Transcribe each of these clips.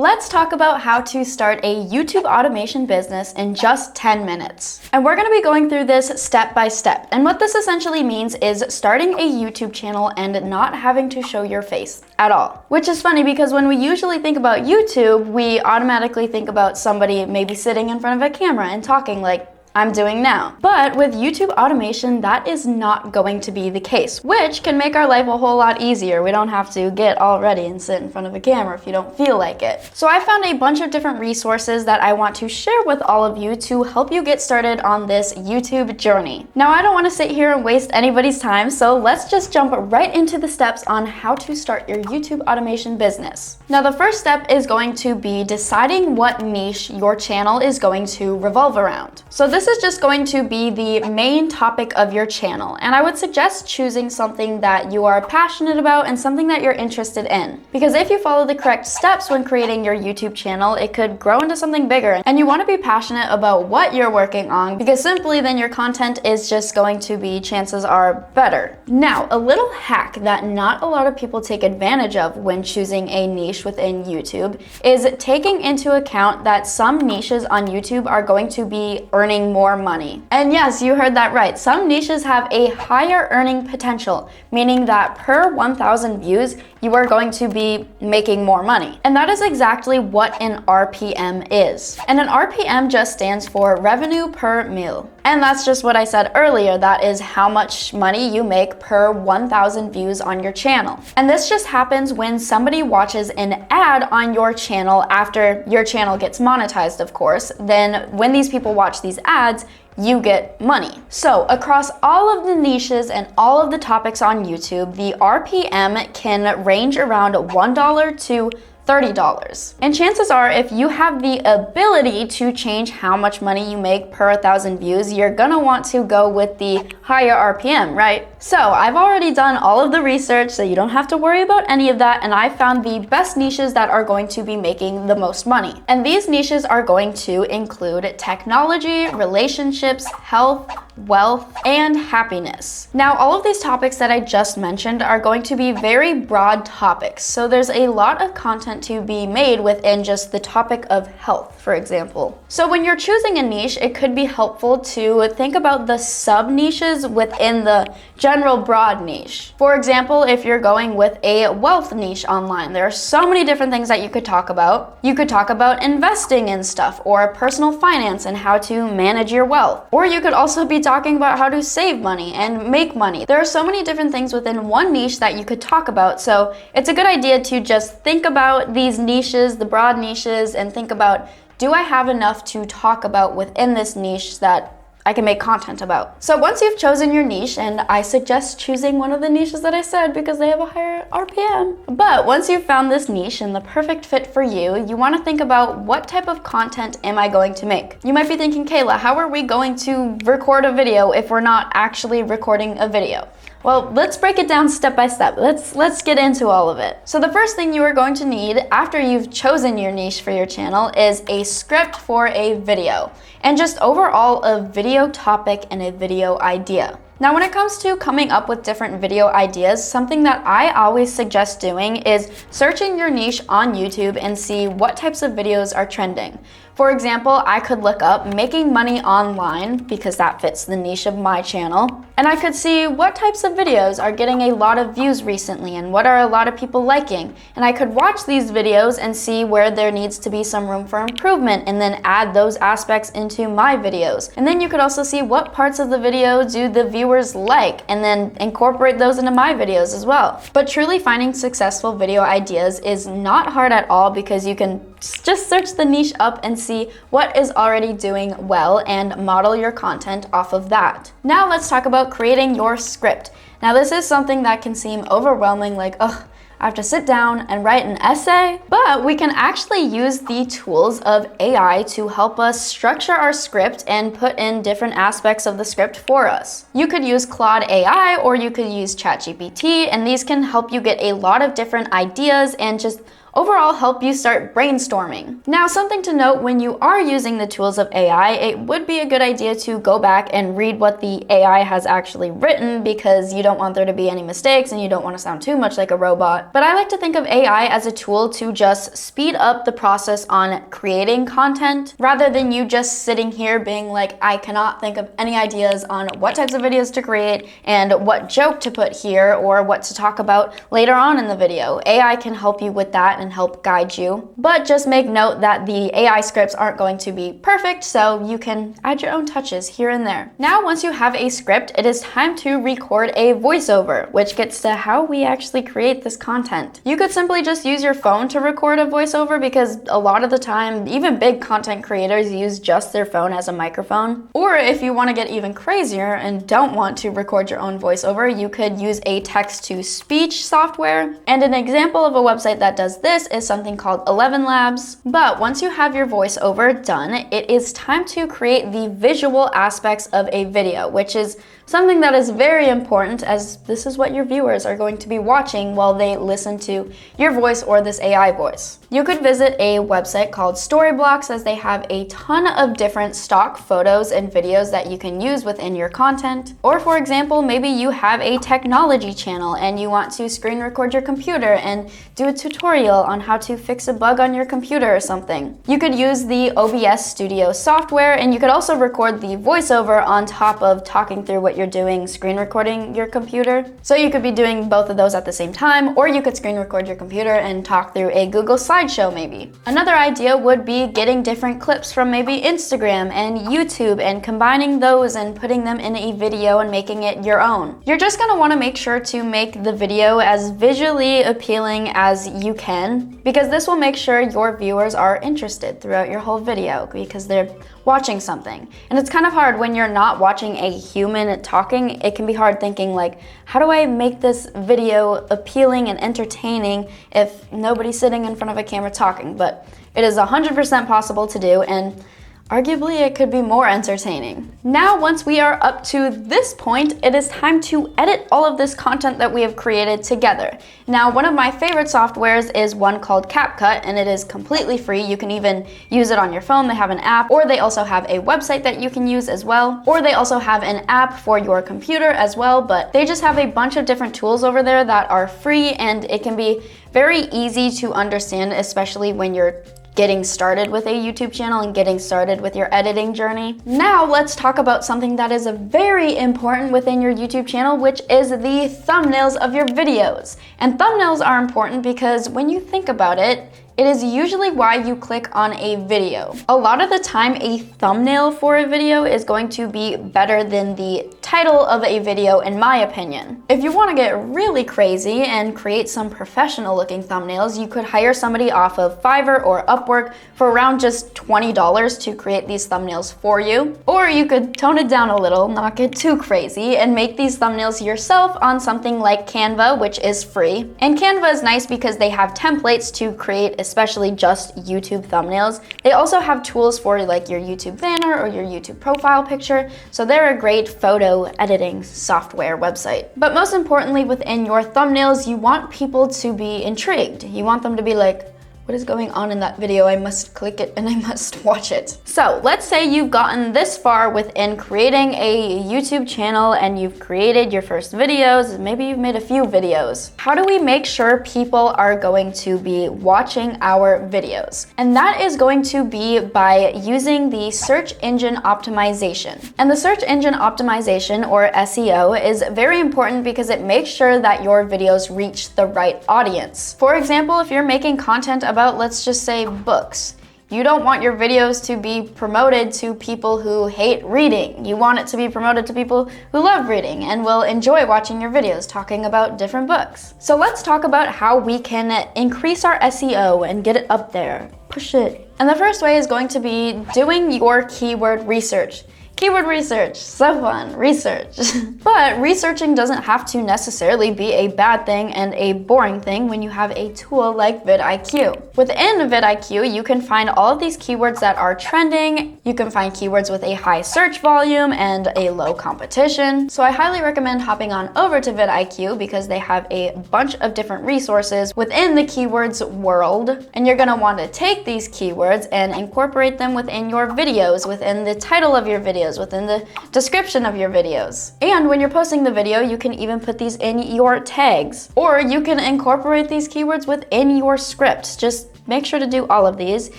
let's talk about how to start a YouTube automation business in just 10 minutes. And we're going to be going through this step by step. And what this essentially means is starting a YouTube channel and not having to show your face at all. Which is funny because when we usually think about YouTube, we automatically think about somebody maybe sitting in front of a camera and talking like I'm doing now. But with YouTube automation, that is not going to be the case, which can make our life a whole lot easier. We don't have to get all ready and sit in front of a camera if you don't feel like it. So I found a bunch of different resources that I want to share with all of you to help you get started on this YouTube journey. Now, I don't want to sit here and waste anybody's time, so let's just jump right into the steps on how to start your YouTube automation business. Now, the first step is going to be deciding what niche your channel is going to revolve around. So this is just going to be the main topic of your channel, and I would suggest choosing something that you are passionate about and something that you're interested in. Because if you follow the correct steps when creating your YouTube channel, it could grow into something bigger, and you want to be passionate about what you're working on, because simply then your content is just going to be, chances are, better. Now, a little hack that not a lot of people take advantage of when choosing a niche within YouTube is taking into account that some niches on YouTube are going to be earning more money. And yes, you heard that right. Some niches have a higher earning potential, meaning that per 1,000 views, you are going to be making more money. And that is exactly what an RPM is. And an RPM just stands for revenue per mille. And that's just what I said earlier. That is how much money you make per 1,000 views on your channel. And this just happens when somebody watches an ad on your channel after your channel gets monetized, of course. Then when these people watch these ads, you get money. So across all of the niches and all of the topics on YouTube, the RPM can range around $1 to $30. And chances are, if you have the ability to change how much money you make per 1,000 views, you're gonna want to go with the higher RPM, right? So I've already done all of the research, so you don't have to worry about any of that, and I found the best niches that are going to be making the most money. And these niches are going to include technology, relationships, health, wealth, and happiness. Now, all of these topics that I just mentioned are going to be very broad topics, so there's a lot of content to be made within just the topic of health, for example. So when you're choosing a niche, it could be helpful to think about the sub-niches within the general broad niche. For example, if you're going with a wealth niche online, there are so many different things that you could talk about. You could talk about investing in stuff, or personal finance and how to manage your wealth. Or you could also be talking about how to save money and make money. There are so many different things within one niche that you could talk about, so it's a good idea to just think about these niches, the broad niches, and think about, do I have enough to talk about within this niche that I can make content about? So once you've chosen your niche, and I suggest choosing one of the niches that I said because they have a higher RPM. But once you've found this niche and the perfect fit for you, you want to think about what type of content am I going to make? You might be thinking, Kayla, how are we going to record a video if we're not actually recording a video? Well, let's break it down step by step. Let's get into all of it. So the first thing you are going to need after you've chosen your niche for your channel is a script for a video, and just overall a video topic and a video idea. Now, when it comes to coming up with different video ideas, something that I always suggest doing is searching your niche on YouTube and see what types of videos are trending. For example, I could look up making money online because that fits the niche of my channel. And I could see what types of videos are getting a lot of views recently and what are a lot of people liking. And I could watch these videos and see where there needs to be some room for improvement and then add those aspects into my videos. And then you could also see what parts of the video do the viewers like and then incorporate those into my videos as well. But truly finding successful video ideas is not hard at all because you can just search the niche up and see what is already doing well and model your content off of that. Now let's talk about creating your script. Now this is something that can seem overwhelming, like, ugh, I have to sit down and write an essay, but we can actually use the tools of AI to help us structure our script and put in different aspects of the script for us. You could use Claude AI or you could use ChatGPT, and these can help you get a lot of different ideas and just overall help you start brainstorming. Now, something to note, when you are using the tools of AI, it would be a good idea to go back and read what the AI has actually written, because you don't want there to be any mistakes and you don't want to sound too much like a robot. But I like to think of AI as a tool to just speed up the process on creating content, rather than you just sitting here being like, I cannot think of any ideas on what types of videos to create and what joke to put here or what to talk about later on in the video. AI can help you with that and help guide you. But just make note that the AI scripts aren't going to be perfect, so you can add your own touches here and there. Now, once you have a script, it is time to record a voiceover, which gets to how we actually create this content. You could simply just use your phone to record a voiceover, because a lot of the time, even big content creators use just their phone as a microphone. Or if you want to get even crazier and don't want to record your own voiceover, you could use a text-to-speech software. And an example of a website that does this is something called 11 Labs. But once you have your voiceover done, it is time to create the visual aspects of a video, which is something that is very important, as this is what your viewers are going to be watching while they listen to your voice or this AI voice. You could visit a website called Storyblocks, as they have a ton of different stock photos and videos that you can use within your content. Or for example, maybe you have a technology channel and you want to screen record your computer and do a tutorial on how to fix a bug on your computer or something. You could use the OBS Studio software, and you could also record the voiceover on top of talking through what you're doing, screen recording your computer. So you could be doing both of those at the same time, or you could screen record your computer and talk through a Google slideshow maybe. Another idea would be getting different clips from maybe Instagram and YouTube and combining those and putting them in a video and making it your own. You're just gonna wanna make sure to make the video as visually appealing as you can, because this will make sure your viewers are interested throughout your whole video, because they're watching something. And it's kind of hard when you're not watching a human talking. It can be hard thinking like, how do I make this video appealing and entertaining if nobody's sitting in front of a camera talking? But it is 100% possible to do, and arguably it could be more entertaining. Now, once we are up to this point, it is time to edit all of this content that we have created together. Now, one of my favorite softwares is one called CapCut, and it is completely free. You can even use it on your phone. They have an app, or they also have a website that you can use as well, or they also have an app for your computer as well. But they just have a bunch of different tools over there that are free, and it can be very easy to understand, especially when you're getting started with a YouTube channel and getting started with your editing journey. Now let's talk about something that is very important within your YouTube channel, which is the thumbnails of your videos. And thumbnails are important because when you think about it, it is usually why you click on a video. A lot of the time, a thumbnail for a video is going to be better than the title of a video, in my opinion. If you want to get really crazy and create some professional looking thumbnails, you could hire somebody off of Fiverr or Upwork for around just $20 to create these thumbnails for you. Or you could tone it down a little, not get too crazy, and make these thumbnails yourself on something like Canva, which is free. And Canva is nice because they have templates to create especially just YouTube thumbnails. They also have tools for like your YouTube banner or your YouTube profile picture, so they're a great photo editing software website. But most importantly, within your thumbnails, you want people to be intrigued. You want them to be like, what is going on in that video? I must click it and I must watch it. So let's say you've gotten this far within creating a YouTube channel and you've created your first videos, maybe you've made a few videos. How do we make sure people are going to be watching our videos? And that is going to be by using the search engine optimization. And the search engine optimization, or SEO, is very important because it makes sure that your videos reach the right audience. For example, if you're making content about, let's just say, books, you don't want your videos to be promoted to people who hate reading. You want it to be promoted to people who love reading and will enjoy watching your videos talking about different books. So let's talk about how we can increase our SEO and get it up there, push it. And the first way is going to be doing your keyword research. Keyword research, so fun, research. But researching doesn't have to necessarily be a bad thing and a boring thing when you have a tool like vidIQ. Within vidIQ, you can find all of these keywords that are trending. You can find keywords with a high search volume and a low competition. So I highly recommend hopping on over to vidIQ because they have a bunch of different resources within the keywords world. And you're gonna want to take these keywords and incorporate them within your videos, within the title of your videos, within the description of your videos. And when you're posting the video, you can even put these in your tags, or you can incorporate these keywords within your script. Just make sure to do all of these.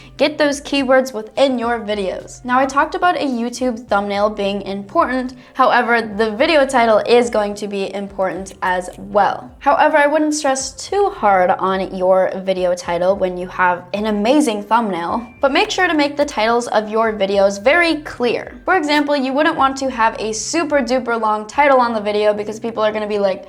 Get those keywords within your videos. Now, I talked about a YouTube thumbnail being important. However, the video title is going to be important as well. However, I wouldn't stress too hard on your video title when you have an amazing thumbnail, but make sure to make the titles of your videos very clear. For example, you wouldn't want to have a super duper long title on the video because people are gonna be like,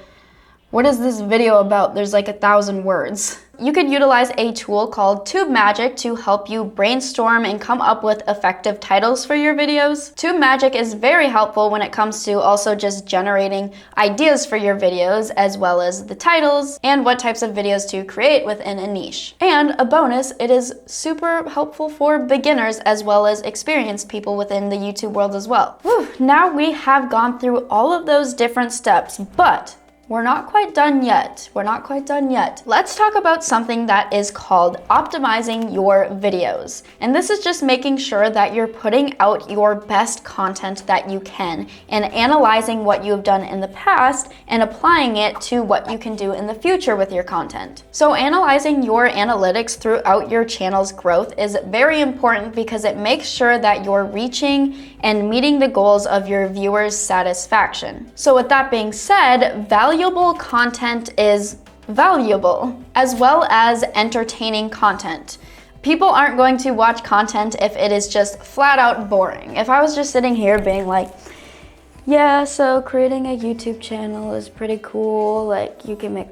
what is this video about? There's like 1,000 words. You could utilize a tool called Tube Magic to help you brainstorm and come up with effective titles for your videos. Tube Magic is very helpful when it comes to also just generating ideas for your videos, as well as the titles and what types of videos to create within a niche. And a bonus, it is super helpful for beginners as well as experienced people within the YouTube world as well. Whew, now we have gone through all of those different steps, but we're not quite done yet. We're not quite done yet. Let's talk about something that is called optimizing your videos. And this is just making sure that you're putting out your best content that you can and analyzing what you've done in the past and applying it to what you can do in the future with your content. So analyzing your analytics throughout your channel's growth is very important because it makes sure that you're reaching and meeting the goals of your viewers' satisfaction. So with that being said, valuable content is valuable, as well as entertaining content. People aren't going to watch content if it is just flat out boring. If I was just sitting here being like, yeah, so creating a YouTube channel is pretty cool, like you can make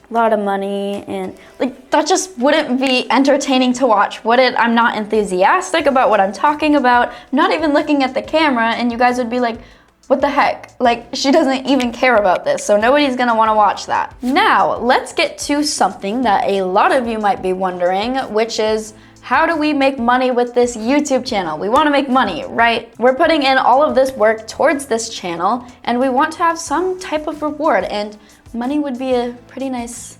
a lot of money, and like that just wouldn't be entertaining to watch, would it? I'm not enthusiastic about what I'm talking about, I'm not even looking at the camera, and you guys would be like, what the heck? Like, she doesn't even care about this, so nobody's gonna wanna watch that. Now, let's get to something that a lot of you might be wondering, which is, how do we make money with this YouTube channel? We wanna make money, right? We're putting in all of this work towards this channel, and we want to have some type of reward, and money would be a pretty nice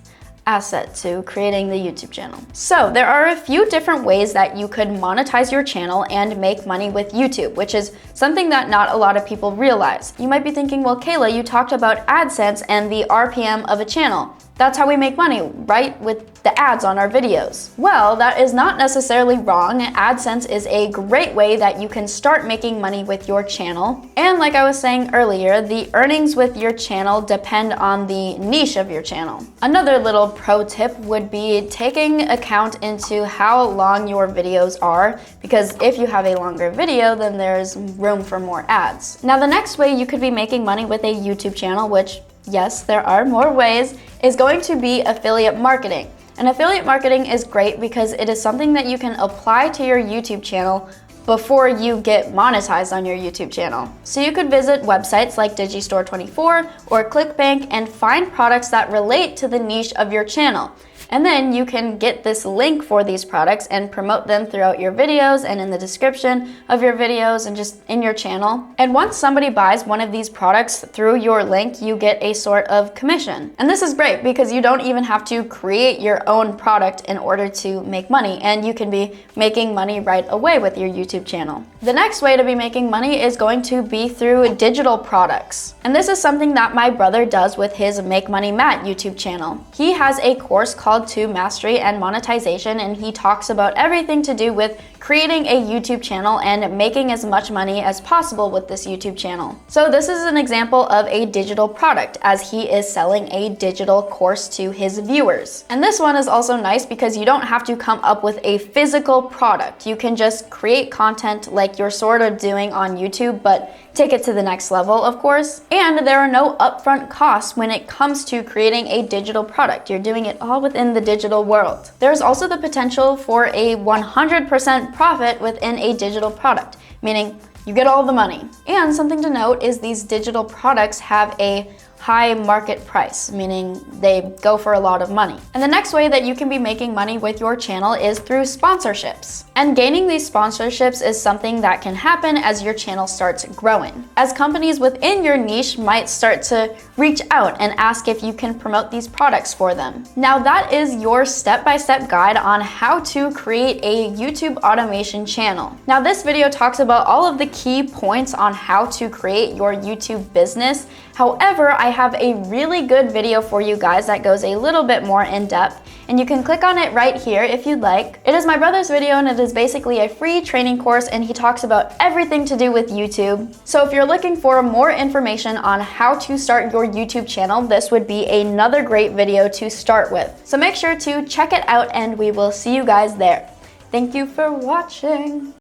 asset to creating the YouTube channel. So there are a few different ways that you could monetize your channel and make money with YouTube, which is something that not a lot of people realize. You might be thinking, well, Kayla, you talked about AdSense and the RPM of a channel. That's how we make money, right? With the ads on our videos. Well, that is not necessarily wrong. AdSense is a great way that you can start making money with your channel. And like I was saying earlier, the earnings with your channel depend on the niche of your channel. Another little pro tip would be taking account into how long your videos are, because if you have a longer video, then there's room for more ads. Now, the next way you could be making money with a YouTube channel, which yes, there are more ways, is going to be affiliate marketing. And affiliate marketing is great because it is something that you can apply to your YouTube channel before you get monetized on your YouTube channel. So you could visit websites like Digistore24 or ClickBank and find products that relate to the niche of your channel. And then you can get this link for these products and promote them throughout your videos and in the description of your videos and just in your channel. And once somebody buys one of these products through your link, you get a sort of commission. And this is great because you don't even have to create your own product in order to make money, and you can be making money right away with your YouTube channel. The next way to be making money is going to be through digital products. And this is something that my brother does with his Make Money Matt YouTube channel. He has a course called Tube Mastery and Monetization, and he talks about everything to do with creating a YouTube channel and making as much money as possible with this YouTube channel. So this is an example of a digital product, as he is selling a digital course to his viewers. And this one is also nice because you don't have to come up with a physical product. You can just create content like you're sort of doing on YouTube, but take it to the next level, of course. And there are no upfront costs when it comes to creating a digital product. You're doing it all within the digital world. There's also the potential for a 100% profit within a digital product, meaning you get all the money. And something to note is these digital products have a high market price, meaning they go for a lot of money. And the next way that you can be making money with your channel is through sponsorships. And gaining these sponsorships is something that can happen as your channel starts growing, as companies within your niche might start to reach out and ask if you can promote these products for them. Now that is your step-by-step guide on how to create a YouTube automation channel. Now this video talks about all of the key points on how to create your YouTube business. However, I have a really good video for you guys that goes a little bit more in depth, and you can click on it right here if you'd like. It is my brother's video, and it is basically a free training course, and he talks about everything to do with YouTube. So if you're looking for more information on how to start your YouTube channel, this would be another great video to start with. So make sure to check it out, and we will see you guys there. Thank you for watching.